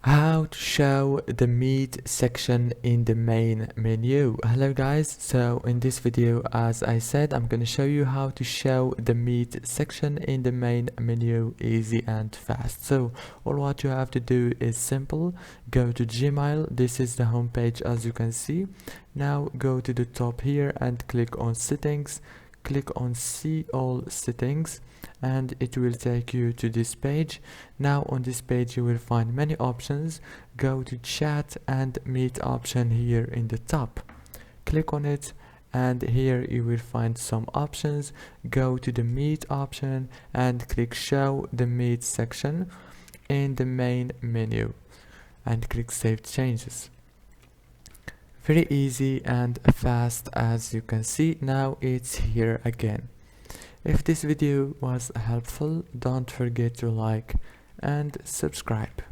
How to show the Meet section in the main menu. Hello guys, so in this video, as I said, I'm going to show you how to show the Meet section in the main menu easy and fast. So all what you have to do is simple. Go to Gmail. This is the home page, as you can see. Now go to the top here and click on settings. Click on see all settings and it will take you to this page. Now on this page you will find many options. Go to chat and meet option here in the top. Click on it and here you will find some options. Go to the meet option and click show the meet section in the main menu and click save changes. Very easy and fast, as you can see. Now it's here again. If this video was helpful, don't forget to like and subscribe.